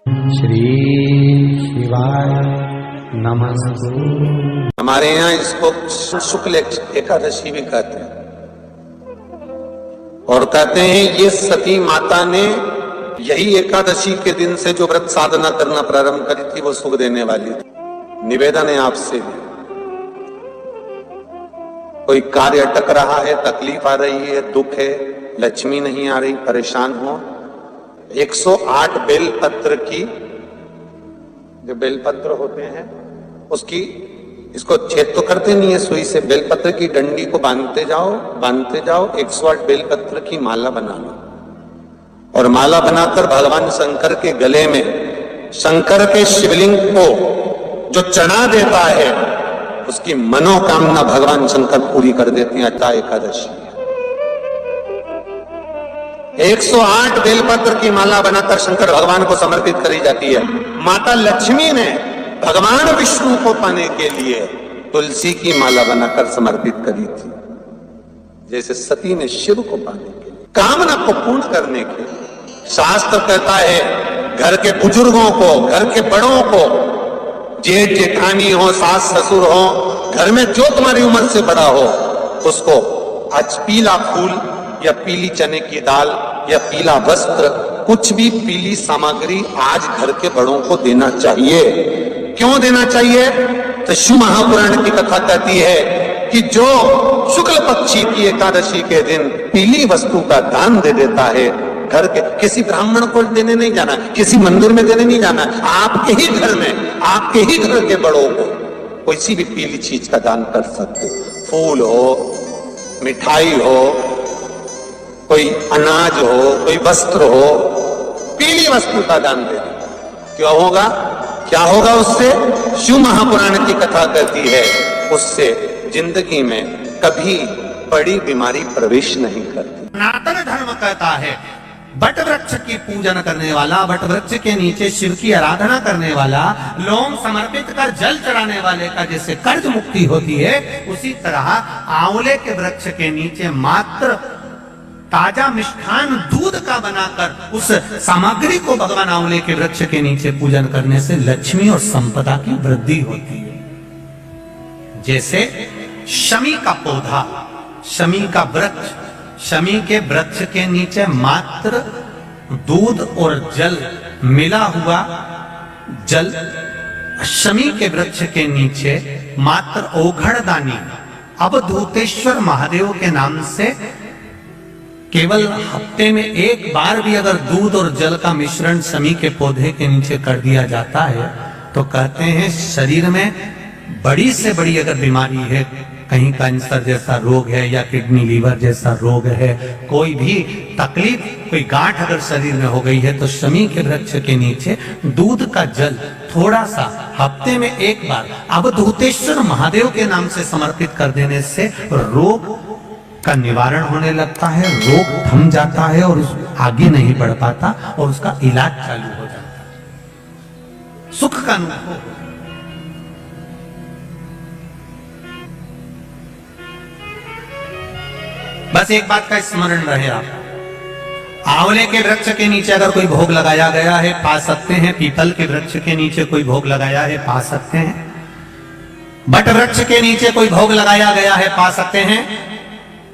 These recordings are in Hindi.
श्री शिवाय नमः। हमारे यहाँ इसको शुक्ल एकादशी भी कहते हैं और कहते हैं ये सती माता ने यही एकादशी के दिन से जो व्रत साधना करना प्रारंभ करी थी वो सुख देने वाली थी। निवेदन है आपसे भी, कोई कार्य अटक रहा है, तकलीफ आ रही है, दुख है, लक्ष्मी नहीं आ रही, परेशान हो, 108 बेलपत्र की, जो बेलपत्र होते हैं उसकी, इसको छेद तो करते नहीं है सुई से, बेलपत्र की डंडी को बांधते जाओ 108 बेलपत्र की माला बना लो और माला बनाकर भगवान शंकर के गले में, शंकर के शिवलिंग को जो चढ़ा देता है उसकी मनोकामना भगवान शंकर पूरी कर देते हैं। अट्ठा एकादशी 108 बेलपत्र की माला बनाकर शंकर भगवान को समर्पित करी जाती है। माता लक्ष्मी ने भगवान विष्णु को पाने के लिए तुलसी की माला बनाकर समर्पित करी थी, जैसे सती ने शिव को पाने के लिए, कामना को पूर्ण करने के लिए। शास्त्र कहता है घर के बुजुर्गों को, घर के बड़ों को, जेठ जेठानी हो, सास ससुर हो, घर में जो तुम्हारी उम्र से बड़ा हो, उसको आज पीला फूल या पीली चने की दाल या पीला वस्त्र, कुछ भी पीली सामग्री आज घर के बड़ों को देना चाहिए। क्यों देना चाहिए? तो शिव महापुराण की कथा कहती है कि जो शुक्ल पक्षी की एकादशी के दिन पीली वस्तु का दान दे देता है, घर के किसी ब्राह्मण को देने नहीं जाना, किसी मंदिर में देने नहीं जाना, आपके ही घर में, आपके ही घर के बड़ों को कोई भी पीली चीज का दान कर सकते। फूल हो, मिठाई हो, कोई अनाज हो, कोई वस्त्र हो, पीली वस्तु का दान दे दे। क्यों होगा? क्या होगा उससे? शिव महापुराण की कथा कहती है उससे जिंदगी में कभी बड़ी बीमारी प्रवेश नहीं करती। सनातन धर्म कहता है बट वृक्ष की पूजन करने वाला, बट वृक्ष के नीचे शिव की आराधना करने वाला, लोम समर्पित कर जल चढ़ाने वाले का जैसे कर्ज मुक्ति होती है, उसी तरह आंवले के वृक्ष के नीचे मात्र ताजा मिष्ठान दूध का बनाकर उस सामग्री को भगवान आंवले के वृक्ष के नीचे पूजन करने से लक्ष्मी और संपदा की वृद्धि होती है। जैसे शमी का पौधा, शमी का वृक्ष, शमी के वृक्ष के नीचे मात्र दूध और जल मिला हुआ जल, शमी के वृक्ष के नीचे मात्र ओघड़दानी अवधूतेश्वर महादेव के नाम से केवल हफ्ते में एक बार भी अगर दूध और जल का मिश्रण शमी के पौधे के नीचे कर दिया जाता है तो कहते हैं शरीर में बड़ी से बड़ी अगर बीमारी है, कहीं कैंसर जैसा रोग है या किडनी लीवर जैसा रोग है, कोई भी तकलीफ, कोई गांठ अगर शरीर में हो गई है, तो शमी के वृक्ष के नीचे दूध का जल थोड़ा सा हफ्ते में एक बार अवधूतेश्वर महादेव के नाम से समर्पित कर देने से रोग का निवारण होने लगता है, रोग थम जाता है और आगे नहीं बढ़ पाता और उसका इलाज चालू हो जाता है, सुख का अनुभव। बस एक बात का स्मरण रहे आप, आंवले के वृक्ष के नीचे अगर कोई भोग लगाया गया है पा सकते हैं, पीपल के वृक्ष के नीचे कोई भोग लगाया है पा सकते हैं, बट वृक्ष के नीचे कोई भोग लगाया गया है पा सकते हैं।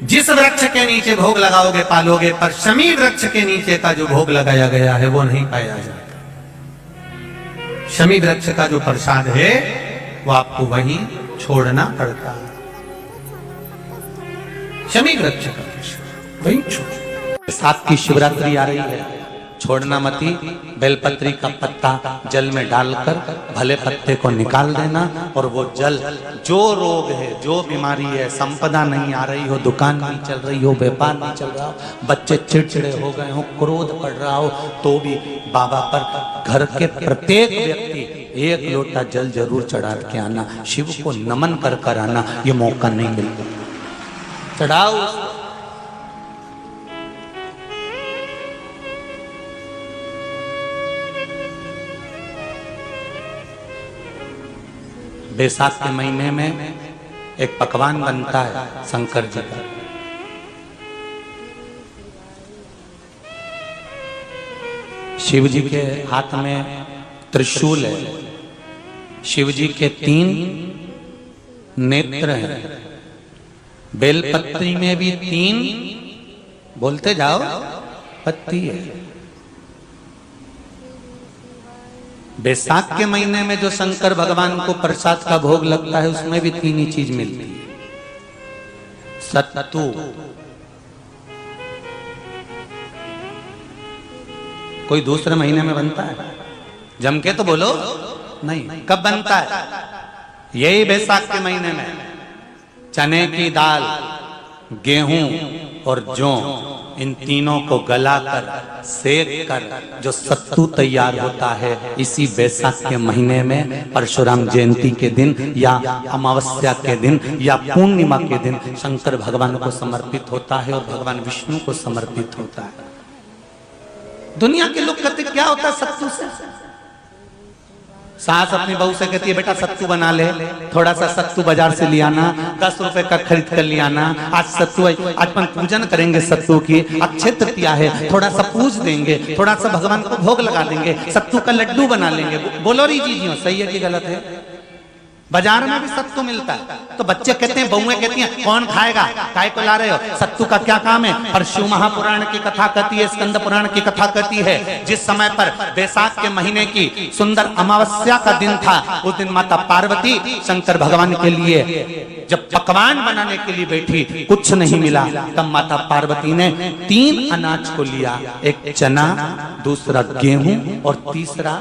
जिस वृक्ष के नीचे भोग लगाओगे पालोगे, पर शमी वृक्ष के नीचे का जो भोग लगाया गया है वो नहीं पाया जाता। शमी वृक्ष का जो प्रसाद है वो आपको वहीं छोड़ना पड़ता है। शमी वृक्ष का प्रसाद वहीं छोड़। साथ की शिवरात्रि आ रही है, छोड़ना मती, बेलपत्री का पत्ता जल में डालकर भले पत्ते को निकाल देना और वो जल, जो रोग है, जो बीमारी है, संपदा नहीं आ रही हो, दुकान नहीं चल रही हो, व्यापार नहीं चल रहा हो, बच्चे चिड़चिड़े हो गए हो, क्रोध पड़ रहा हो, तो भी बाबा पर घर के प्रत्येक व्यक्ति एक लोटा जल जरूर चढ़ा के आना, शिव को नमन कर कर आना। ये मौका नहीं मिलता, चढ़ाओ। बैसाख के महीने में एक पकवान बनता है शंकर जी का, शिव जी के हाथ में त्रिशूल है, शिव जी के 3 नेत्र हैं, बेलपत्री में भी 3, बोलते जाओ, पत्ती है। बैसाख के महीने में जो शंकर भगवान को प्रसाद का भोग लगता है उसमें भी 3 ही चीज मिलती है। सत्तू, कोई दूसरे महीने में बनता है? जम के तो बोलो नहीं। कब बनता है? यही बैसाख के महीने में। चने की दाल, गेहूं और जौ, इन तीनों को गलाकर सेक कर जो सत्तू तैयार होता है, इसी बैसाख के महीने में परशुराम जयंती के दिन या अमावस्या के दिन या पूर्णिमा के दिन शंकर भगवान को समर्पित होता है और भगवान विष्णु को समर्पित होता है। दुनिया के लोग कहते क्या होता है सत्तू से? सास अपनी बहू से कहती है बेटा सत्तू बना ले, थोड़ा सा सत्तू बाजार से ले आना, 10 रुपए का खरीद कर ले आना। आज सत्तू, आज अपन पूजन करेंगे सत्तू की, अक्षय तृतीया है, थोड़ा सा पूज देंगे, थोड़ा सा भगवान को भोग लगा देंगे, सत्तू का लड्डू बना लेंगे। बोलो री जी, सही है कि गलत है? बाजार में भी सत्तू मिलता है तो बच्चे कहते हैं, बहुएं कहती हैं कौन खाएगा, काय को ला रहे हो, सत्तू का क्या काम है? पर शिव महापुराण की कथा कहती है, स्कंद पुराण की कथा कहती है, जिस समय पर बैसाख के महीने की सुंदर अमावस्या का दिन था, उस दिन माता पार्वती शंकर भगवान के लिए जब पकवान बनाने के लिए बैठी, कुछ नहीं मिला, तब माता पार्वती ने 3 अनाज को लिया, एक चना, दूसरा गेहूं और तीसरा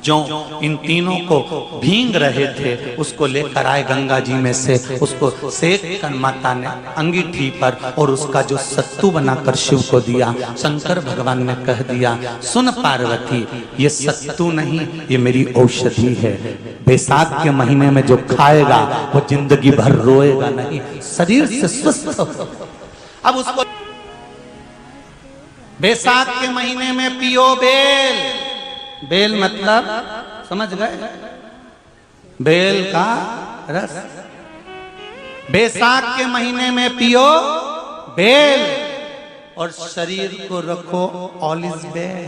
जो इन तीनों को भींग रहे थे उसको लेकर आए गंगा जी में से, उसको सेक कर माता ने अंगीठी पर और उसका जो सत्तू बनाकर शिव को दिया। शंकर भगवान ने कह दिया, सुन पार्वती, ये सत्तू नहीं, ये मेरी औषधि है। बैसाख के महीने में जो खाएगा वो जिंदगी भर रोएगा नहीं, शरीर से स्वस्थ हो। अब उसको बैसाख के महीने में पियो बेल। बेल मतलब समझ गए? बेल का रस। बैसाख के महीने में पियो बेल और शरीर को रखो ऑलिव बेल।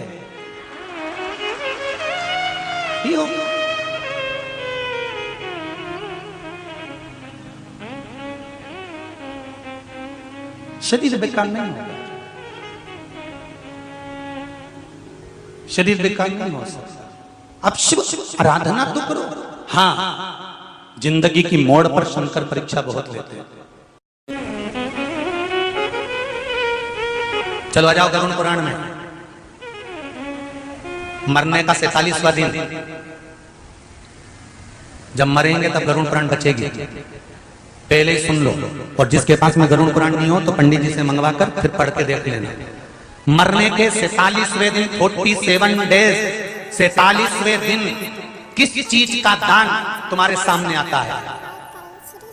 पियो। शरीर बेकार नहीं होगा, शरीर बेकार नहीं हो सकता। अब शिव आराधना तो करो। हाँ, जिंदगी की मोड़ पर शंकर परीक्षा बहुत लेते हैं। चलो आ जाओ गरुड़ पुराण में। मरने का 47वां दिन, जब मरेंगे तब गरुड़ पुराण बचेगी, पहले ही सुन लो। और जिसके पास में गरुड़ पुराण नहीं हो तो पंडित जी से मंगवा कर फिर पढ़ के देख लेना। मरने के 47वें दिन, 47 डेज, 47वें दिन किस चीज का दान तुम्हारे सामने आता है?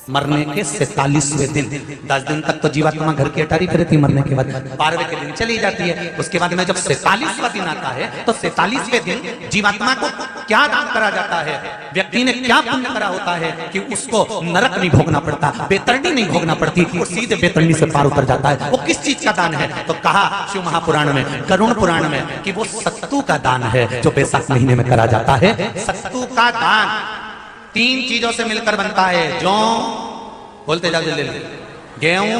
मरने के 47वें दिन। 10 दिन तक तो जीवात्मा घर की अटारी फिरती, मरने के बाद 12वें के दिन चली जाती है। उसके बाद में जब 47वां दिन आता है तो 47वें दिन जीवात्मा को क्या दान करा जाता है? व्यक्ति ने क्या पुण्य करा होता है कि उसको नरक नहीं भोगना पड़ता, बेतरणी नहीं भोगना पड़ती, वो सीधे बेतरणी से पार उतर जाता है। वो किस चीज का दान है? तो कहा शिव महापुराण में, गरुड़ पुराण में, कि वो सत्तू का दान है जो बैसाख महीने में करा जाता है। सत्तू का दान 3 चीजों से मिलकर बनता है। जौ, बोलते जाओ जल्दी, गेहूं,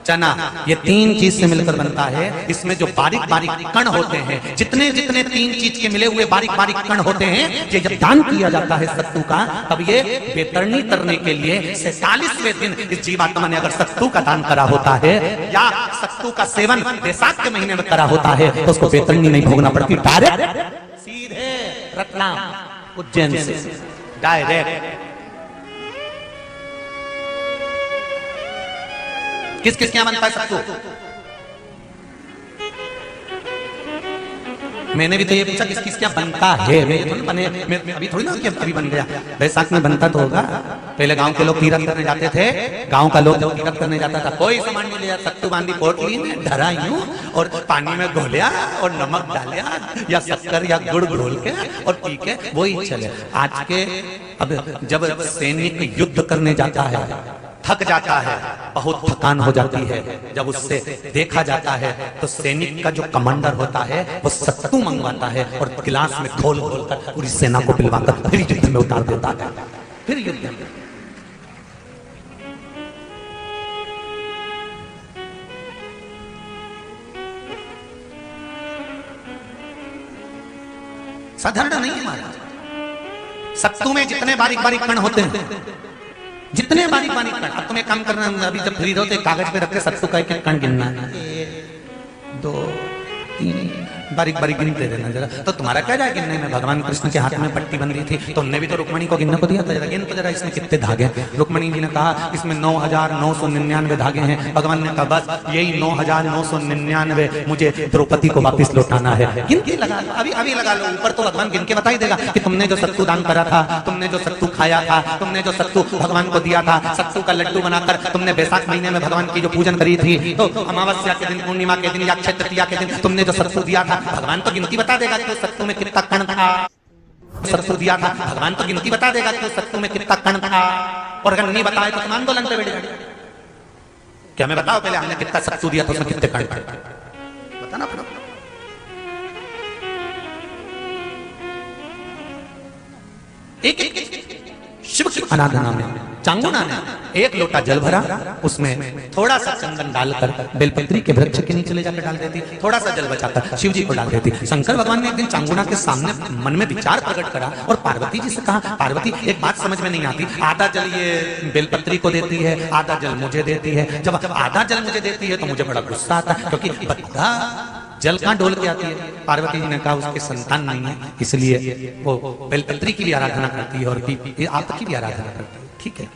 चना, ये 3 चीज से मिलकर बनता है। इसमें जो बारीक बारीक कण होते हैं, जितने जितने 3 चीज के मिले हुए बारीक बारीक कण होते हैं, ये जब दान किया जाता है सत्तू का, तब ये बेतरणी करने के लिए 47वें दिन इस जीवात्मा ने अगर सत्तू का दान करा होता है या सत्तू का सेवन बैसाख के महीने में करा होता है तो उसको बेतरणी नहीं भोगना पड़ती, डायरेक्ट सीधे रतलाम उज्जैन से डायरेक्ट। किस किस क्या बनता है सत्तू? मैंने भी तो ये पूछा किस किस क्या बनता है। अभी थोड़ी ना कि अभी बन गया, बैसाख में बनता तो होगा। पहले गांव के लोग तीरथ करने जाते थे, गांव का लोग जब तीरथ करने जाता था कोई सामान नहीं ले जाता, सत्तू बांधी पोटली में धरा यूं और पानी में घोलिया और नमक डालिया या शक्कर या गुड़ घोल के और पी के वही चले। आज के अब जब सैनिक युद्ध करने जाता है, थक जाता है, बहुत थकान हो जाती है। जब उससे देखा जाता है तो सैनिक का जो कमांडर होता है वो सत्तू मंगवाता है और गिलास में घोल घोल कर पूरी सेना को पिलवाकर फिर युद्ध में उतार देता है। फिर युद्ध में साधारण नहीं है महाराज। सत्तू में जितने बारीक बारीक कण होते हैं, जितने बारीक बारीक कण, अब तुम्हें काम करना, अभी जब फ्री हो तो कागज पे रख के सत्तू का एक कण गिनना है, 1 2 3 बारीक बारीक गिनते रहना जरा। तो तुम्हारा क्या जाए गिनने में? भगवान कृष्ण के हाथ में पट्टी बंधी थी तो उनने भी तो रुक्मणी को गिनने को दिया था, जरा गिन तो जरा इसमें कितने धागे। रुक्मणी जी ने कहा इसमें 9,999 धागे हैं। भगवान ने कहा बस यही 9,999 मुझे द्रौपदी को वापस लौटाना है। गिन के लगा लो, अभी लगा लो। ऊपर तो भगवान गिन के बता ही देगा कि तुमने जो सत्तू दान करा था, तुमने जो सत्तू खाया था, तुमने जो सत्तू भगवान को दिया था, सत्तू का लड्डू बनाकर तुमने बैसाख महीने में भगवान की जो पूजन करी थी, तो अमावस्या के दिन, पूर्णिमा के दिन या अक्षय तृतीया के दिन तुमने जो सत्तू दिया था, भगवान तो गिनती बता देगा कि सत्तू में कितना कण था। सत्तू दिया था, भगवान तो गिनती बता देगा कि सत्तू में कितना कण था। और अगर नहीं बताए तो तुम आंदोलन पे बैठ जाओ। क्या मैं बताओ पहले हमने कितना सत्तू दिया था, उसमें कितने कण थे, बताना पड़ेगा। एक शिव की आराधना में चांगुना ने 1 लोटा जल भरा, उसमें थोड़ा सा चंदन डालकर बेलपत्री के वृक्ष के नीचे ले जाकर डाल देती, थोड़ा सा जल बचाकर शिव जी को डाल देती। शंकर भगवान ने एक दिन चांगुना के सामने मन में विचार प्रकट करा और पार्वती जी से कहा, पार्वती एक बात समझ में नहीं आती, आधा जल ये बेलपत्री को देती है, आधा जल मुझे देती है। जब आधा जल मुझे देती है तो मुझे बड़ा गुस्सा आता है, क्योंकि बद्धा जल कहां डोल के आती है। पार्वती जी ने कहा उसके संतान नहीं है, इसलिए वो बेलपत्री की भी आराधना करती है और आपकी भी आराधना करती है। ठीक है,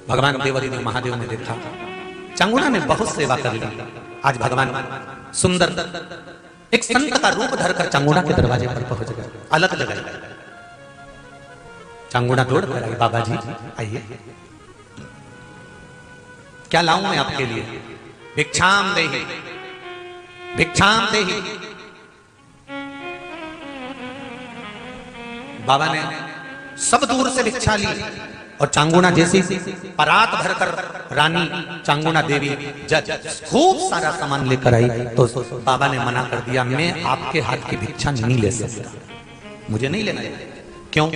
भगवान देवदेव महादेव ने देखा चांगुना ने बहुत सेवा कर ली। आज भगवान सुंदर एक संत का रूप धरकर चांगुना के दरवाजे पर पहुंच गए, अलग जगह। चांगुना दौड़ कर आई, बाबा जी आइए, क्या लाऊं मैं आपके लिए? भिक्षाम देहि, भिक्षाम देहि। बाबा ने सब दूर से भिक्षा ली और चांगुना जैसी परात भरकर रानी चांगुना देवी जज खूब सारा सामान लेकर आई तो बाबा ने मना कर दिया, मैं आपके हाथ की भिक्षा नहीं ले सकता, मुझे नहीं लेना। क्यों?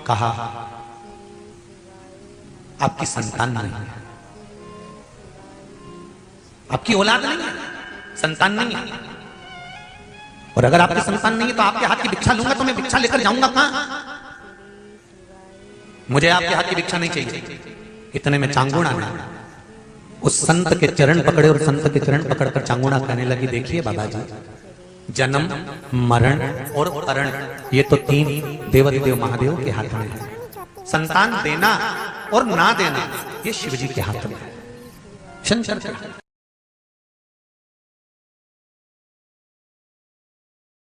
कहा आपकी संतान नहीं है, आपकी औलाद नहीं है, संतान नहीं है। और अगर आपकी संतान नहीं है तो आपके हाथ की भिक्षा लूंगा तो मैं भिक्षा लेकर जाऊंगा कहां? मुझे आपके हाथ की भिक्षा नहीं चाहिए। इतने में चांगुना ने उस संत के चरण पकड़े और संत के चरण पकड़कर चांगुना कहने लगी, देखिए बाबा जी, जन्म, मरण और परण ये तो 3 देवदेव महादेव के हाथ में है। संतान देना और ना देना ये शिव जी के हाथ में है, शंकर के।